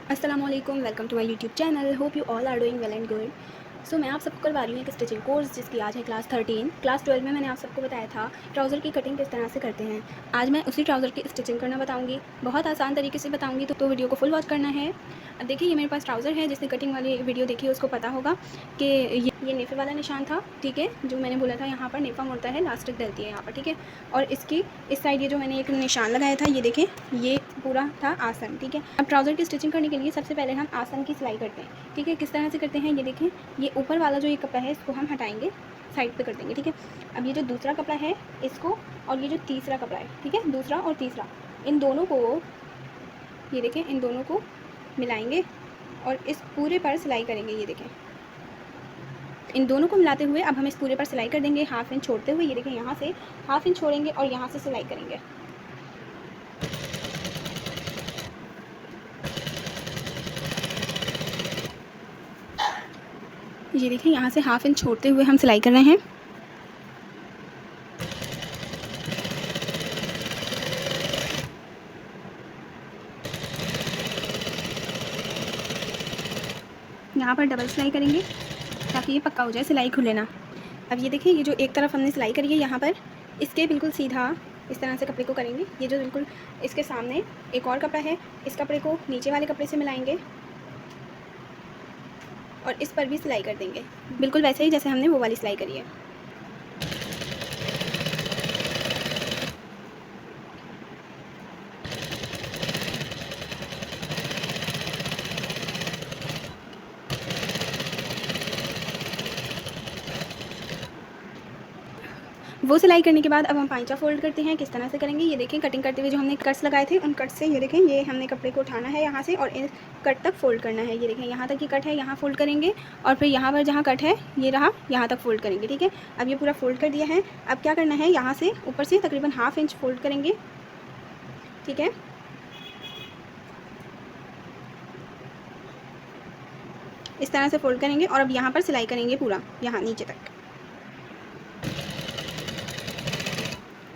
अस्सलामुअलैकुम, welcome to my YouTube channel. Hope you all are doing well and good. So मैं आप सबको करवा रही हूँ एक स्टिचिंग कोर्स जिसकी आज है क्लास 13। क्लास 12 में मैंने आप सबको बताया था ट्राउज़र की कटिंग किस तरह से करते हैं। आज मैं उसी ट्राउज़र की स्टिचिंग करना बताऊँगी, बहुत आसान तरीके से बताऊँगी, तो वीडियो को फुल वॉच करना है। अब देखिए, ये मेरे पास ट्राउज़र है। जिसने कटिंग वाली वीडियो देखी है उसको पता होगा कि ये नेफे वाला निशान था, ठीक है, जो मैंने बोला था यहाँ पर नेफा मुड़ता है, लास्टिक डलती है यहाँ पर, ठीक है। और इसकी इस साइड ये जो मैंने एक निशान लगाया था, ये देखें, ये पूरा था आसन, ठीक है। अब ट्राउज़र की स्टिचिंग करने के लिए सबसे पहले हम आसन की सिलाई करते हैं, ठीक है। किस तरह से करते हैं ये देखें। ये ऊपर वाला जो ये कपड़ा है इसको हम हटाएंगे, साइड पे कर देंगे, ठीक है। अब ये जो दूसरा कपड़ा है इसको, और ये जो तीसरा कपड़ा है, ठीक है, दूसरा और तीसरा, इन दोनों को, ये देखें, इन दोनों को मिलाएंगे और इस पूरे पर सिलाई करेंगे। ये देखें, इन दोनों को मिलाते हुए अब हम इस पूरे पर सिलाई कर देंगे, हाफ इंच छोड़ते हुए। ये देखें, यहाँ से हाफ इंच छोड़ेंगे और यहाँ से सिलाई करेंगे। ये देखिए, यहाँ से हाफ इंच छोड़ते हुए हम सिलाई कर रहे हैं। यहाँ पर डबल सिलाई करेंगे ताकि ये पक्का हो जाए, सिलाई खुले ना। अब ये देखिए, ये जो एक तरफ हमने सिलाई करी है यहाँ पर, इसके बिल्कुल सीधा इस तरह से कपड़े को करेंगे। ये जो बिल्कुल इसके सामने एक और कपड़ा है, इस कपड़े को नीचे वाले कपड़े से मिलाएंगे और इस पर भी सिलाई कर देंगे, बिल्कुल वैसे ही जैसे हमने वो वाली सिलाई करी है। वो सिलाई करने के बाद अब हम पाइचा फ़ोल्ड करते हैं। किस तरह से करेंगे ये देखें। कटिंग करते हुए जो हमने कट्स लगाए थे, उन कट से ये देखें, ये हमने कपड़े को उठाना है यहाँ से और इन कट तक फ़ोल्ड करना है। ये देखें, यहाँ तक ये कट है, यहाँ फ़ोल्ड करेंगे और फिर यहाँ पर जहाँ कट है ये रहा, यहाँ तक फ़ोल्ड करेंगे, ठीक है। अब ये पूरा फ़ोल्ड कर दिया है। अब क्या करना है, यहाँ से ऊपर से तकरीबन हाफ इंच फ़ोल्ड करेंगे, ठीक है। इस तरह से फ़ोल्ड करेंगे और अब यहाँ पर सिलाई करेंगे पूरा, यहाँ नीचे तक।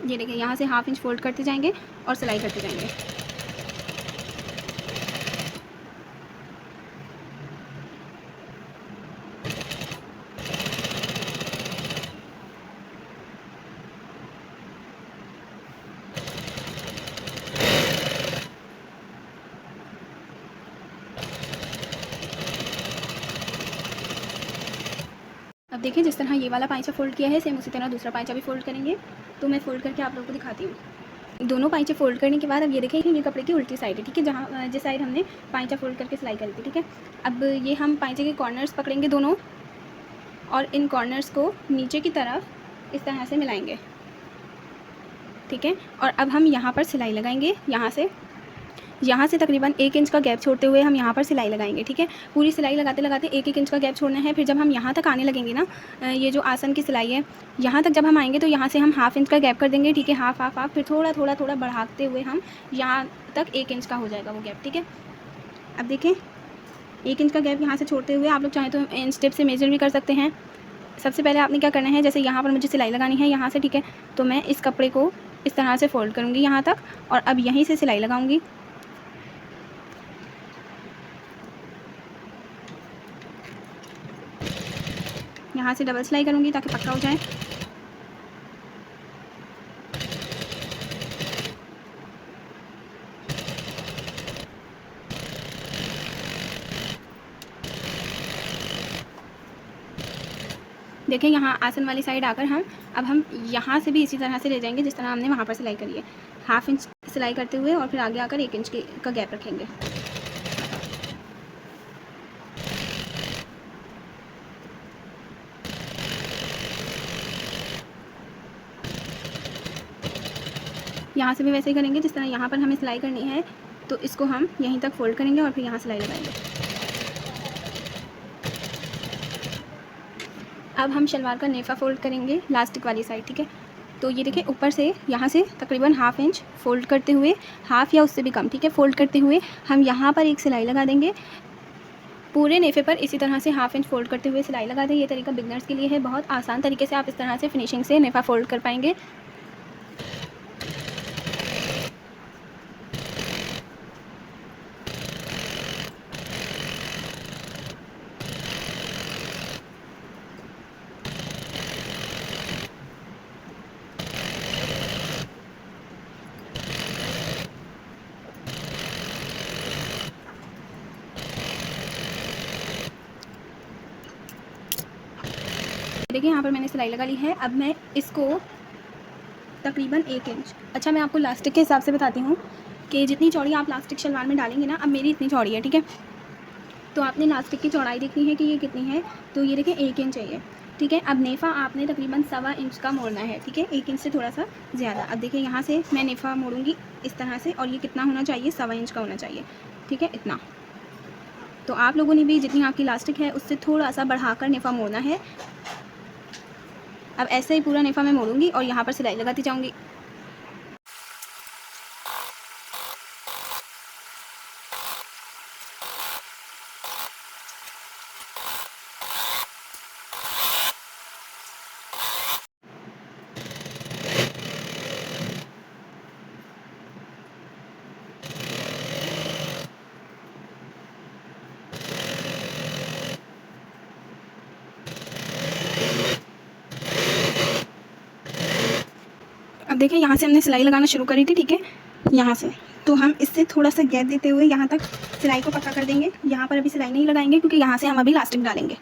ये देखिए, यहाँ से हाफ इंच फ़ोल्ड करते जाएंगे और सिलाई करते जाएंगे। अब देखिए, जिस तरह ये वाला पाइचा फ़ोल्ड किया है, सेम उसी तरह दूसरा पाइचा भी फ़ोल्ड करेंगे। तो मैं फ़ोल्ड करके आप लोगों को दिखाती हूँ। दोनों पाइचे फ़ोल्ड करने के बाद अब ये देखें, ये कपड़े की उल्टी साइड है, ठीक है, जहाँ जिस साइड हमने पाइचा फ़ोल्ड करके सिलाई करी थी, ठीक है। अब ये हम पाइचे के कॉर्नर्स पकड़ेंगे दोनों और इन कॉर्नर्स को नीचे की तरफ इस तरह से मिलाएंगे, ठीक है। और अब हम यहाँ पर सिलाई लगाएंगे, यहाँ से तकरीबन 1 इंच का गैप छोड़ते हुए हम यहाँ पर सिलाई लगाएंगे, ठीक है। पूरी सिलाई लगाते लगाते 1-1 इंच का गैप छोड़ना है। फिर जब हम यहाँ तक आने लगेंगे ना, ये जो आसन की सिलाई है, यहाँ तक जब हम आएंगे तो यहाँ से हम हाफ इंच का गैप कर देंगे, ठीक है, हाफ हाफ हाफ। फिर थोड़ा थोड़ा थोड़ा बढ़ाते हुए हम यहाँ तक 1 इंच का हो जाएगा वो गैप, ठीक है। अब देखें, 1 इंच का गैप यहाँ से छोड़ते हुए आप लोग चाहें तो इंच टेप से मेजर भी कर सकते हैं। सबसे पहले आपने क्या करना है, जैसे यहाँ पर मुझे सिलाई लगानी है यहाँ से, ठीक है, तो मैं इस कपड़े को इस तरह से फ़ोल्ड करूँगी यहाँ तक और अब यहीं से सिलाई लगाऊँगी। यहाँ से डबल सिलाई करूँगी ताकि पक्का हो जाए। देखें, यहाँ आसन वाली साइड आकर हम यहाँ से भी इसी तरह से ले जाएंगे जिस तरह हमने वहाँ पर सिलाई करी है। हाफ इंच सिलाई करते हुए और फिर आगे आकर 1 इंच का गैप रखेंगे। यहाँ से भी वैसे ही करेंगे जिस तरह यहाँ पर हमें सिलाई करनी है, तो इसको हम यहीं तक फ़ोल्ड करेंगे और फिर यहाँ सिलाई लगाएंगे। अब हम शलवार का नेफ़ा फ़ोल्ड करेंगे, लास्टिक वाली साइड, ठीक है। तो ये देखिए, ऊपर से यहाँ से तकरीबन हाफ इंच फ़ोल्ड करते हुए, हाफ या उससे भी कम, ठीक है, फ़ोल्ड करते हुए हम यहाँ पर एक सिलाई लगा देंगे। पूरे नेफ़े पर इसी तरह से हाफ इंच फ़ोल्ड करते हुए सिलाई लगा दें। ये तरीका बिगनर्स के लिए है, बहुत आसान तरीके से आप इस तरह से फिनिशिंग से नेफ़ा फ़ोल्ड कर पाएंगे। देखिए यहाँ पर मैंने सिलाई लगा ली है। अब मैं इसको तकरीबन 1 इंच, अच्छा मैं आपको लास्टिक के हिसाब से बताती हूँ कि जितनी चौड़ी आप लास्टिक शलवार में डालेंगे ना, अब मेरी इतनी चौड़ी है, ठीक है। तो आपने लास्टिक की चौड़ाई देखनी है कि ये कितनी है, तो ये देखें 1 इंच चाहिए, ठीक है। अब नेफ़ा आपने तकरीबन 1.25 इंच का मोड़ना है, ठीक है, 1 इंच से थोड़ा सा ज़्यादा। अब देखिए यहाँ से मैं नेफ़ा मोड़ूंगी इस तरह से, और ये कितना होना चाहिए, 1.25 इंच का होना चाहिए, ठीक है, इतना। तो आप लोगों ने भी जितनी आपकी लास्टिक है उससे थोड़ा सा बढ़ाकर नेफ़ा मोड़ना है। अब ऐसे ही पूरा नेफ़ा मैं मोड़ूंगी और यहाँ पर सिलाई लगाती जाऊँगी। अब देखिए यहाँ से हमने सिलाई लगाना शुरू करी थी, ठीक है, यहाँ से। तो हम इससे थोड़ा सा गैप देते हुए यहाँ तक सिलाई को पक्का कर देंगे। यहाँ पर अभी सिलाई नहीं लगाएंगे क्योंकि यहाँ से हम अभी लास्टिक डालेंगे।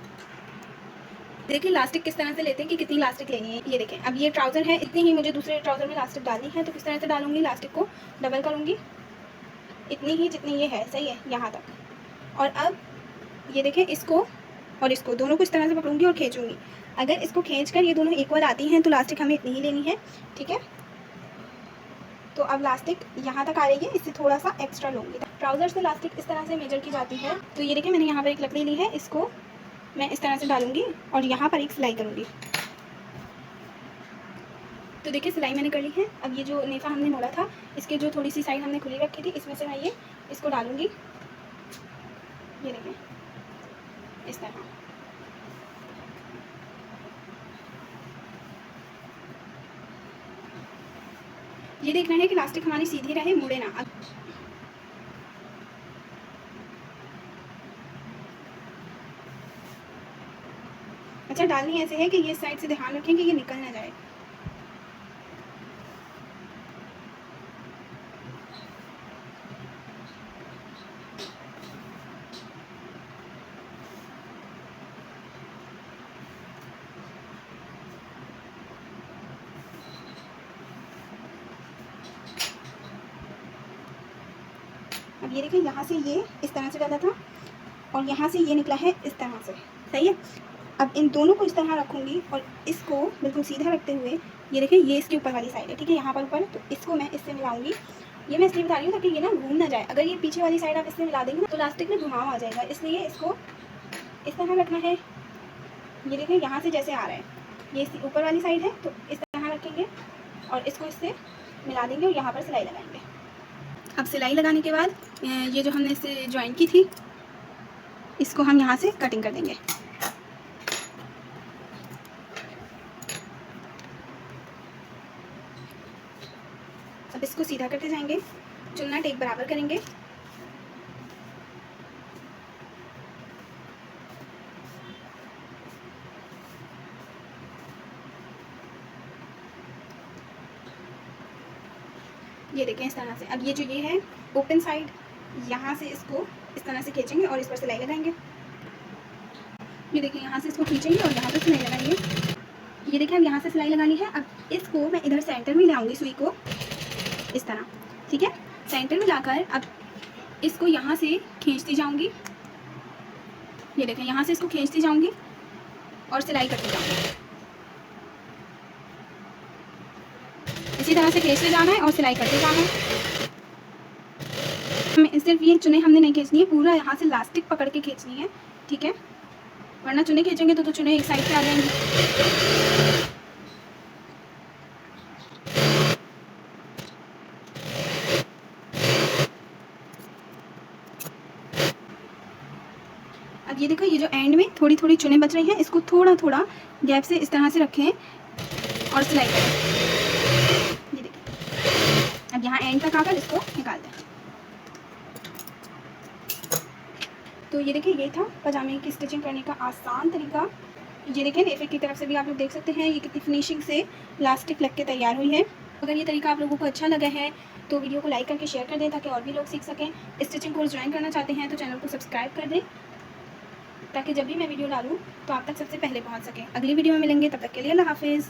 देखिए लास्टिक किस तरह से लेते हैं कि कितनी लास्टिक लेनी है। ये देखें, अब ये ट्राउज़र है, इतनी ही मुझे दूसरे ट्राउज़र में लास्टिक डालनी है। तो किस तरह से डालूंगी, लास्टिक को डबल करूँगी इतनी ही जितनी ये है, सही है, यहाँ तक। और अब ये देखें, इसको और इसको दोनों को इस तरह से पकड़ूंगी और खींचूंगी। अगर इसको खींचकर ये दोनों इक्वल आती हैं तो लास्टिक हमें इतनी ही लेनी है, ठीक है। तो अब लास्टिक यहाँ तक आ रही है, इससे थोड़ा सा एक्स्ट्रा लूँगी। ट्राउज़र से लास्टिक इस तरह से मेजर की जाती है। तो ये देखिए मैंने यहाँ पर एक लकड़ी ली है, इसको मैं इस तरह से डालूँगी और यहाँ पर एक सिलाई करूँगी। तो देखिए सिलाई मैंने कर ली है। अब ये जो नेफ़ा हमने मोड़ा था, इसके जो थोड़ी सी साइड हमने खुली रखी थी, इसमें से मैं ये इसको डालूँगी। ये देखें इस तरह। ये देखना है कि लास्टिक हमारी सीधी रहे, मुड़े ना। अच्छा डालनी ऐसे है कि ये साइड से ध्यान रखें कि ये निकल ना जाए। अब ये देखिए यहाँ से ये इस तरह से डाला था और यहाँ से ये निकला है इस तरह से, सही है। अब इन दोनों को इस तरह रखूँगी और इसको बिल्कुल सीधा रखते हुए, ये देखिए ये इसके ऊपर वाली साइड है, ठीक है, यहाँ पर ऊपर। तो इसको मैं इससे मिलाऊंगी। ये मैं इसलिए बता रही हूँ ताकि ये ना घूम ना जाए। अगर ये पीछे वाली साइड आप इससे मिला देंगे ना तो लास्टिक में घुमाव आ जाएगा, इसलिए इसको इस तरह रखना है। ये देखिए यहाँ से जैसे आ रहा है, ये इसकी ऊपर वाली साइड है, तो इस तरह रखेंगे और इसको इससे मिला देंगे और यहाँ पर सिलाई लगाएंगे। अब सिलाई लगाने के बाद ये जो हमने इससे ज्वाइन की थी, इसको हम यहाँ से कटिंग कर देंगे। अब इसको सीधा करते जाएंगे, चुन्ना टेक बराबर करेंगे। ये देखें इस तरह से। अब ये जो ये है ओपन साइड, यहाँ से इसको इस तरह से खींचेंगे और इस पर सिलाई लगाएंगे। ये देखिए यहाँ से इसको खींचेंगे और यहाँ पर सिलाई लगाएंगे। ये देखिए अब यहाँ से सिलाई लगानी है। अब इसको मैं इधर सेंटर में ले आऊँगी, सुई को इस तरह, ठीक है, सेंटर में लाकर अब इसको यहाँ से खींचती जाऊँगी। ये देखें यहाँ से इसको खींचती जाऊँगी और सिलाई करती जाऊँगी। इसी तरह से खींचते जाना है और सिलाई करते जाना है। हमें सिर्फ ये चुने हमने नहीं खींचनी है, पूरा यहाँ से लास्टिक पकड़ के खींचनी है, ठीक है, वरना चुने खींचेंगे तो चुने एक साइड पे आ जाएंगी। अब ये देखो ये जो एंड में थोड़ी थोड़ी चुने बच रही हैं, इसको थोड़ा थोड़ा गैप से इस तरह से रखें और सिलाई करें। ये देखिए अब यहाँ एंड तक आकर इसको निकाल दें। तो ये देखिए ये था पजामे की स्टिचिंग करने का आसान तरीका। ये देखें नेफे की तरफ से भी आप लोग देख सकते हैं ये कितनी फिनिशिंग से लास्टिक लग के तैयार हुई है। अगर ये तरीका आप लोगों को अच्छा लगा है तो वीडियो को लाइक करके शेयर कर दें ताकि और भी लोग सीख सकें। स्टिचिंग कोर्स ज्वाइन करना चाहते हैं तो चैनल को सब्सक्राइब कर दें। ताकि जब भी मैं वीडियो डालूँ तो आप तक सबसे पहले पहुँच सके। अगली वीडियो में मिलेंगे, तब तक के लिए अल्लाह हाफ़िज़।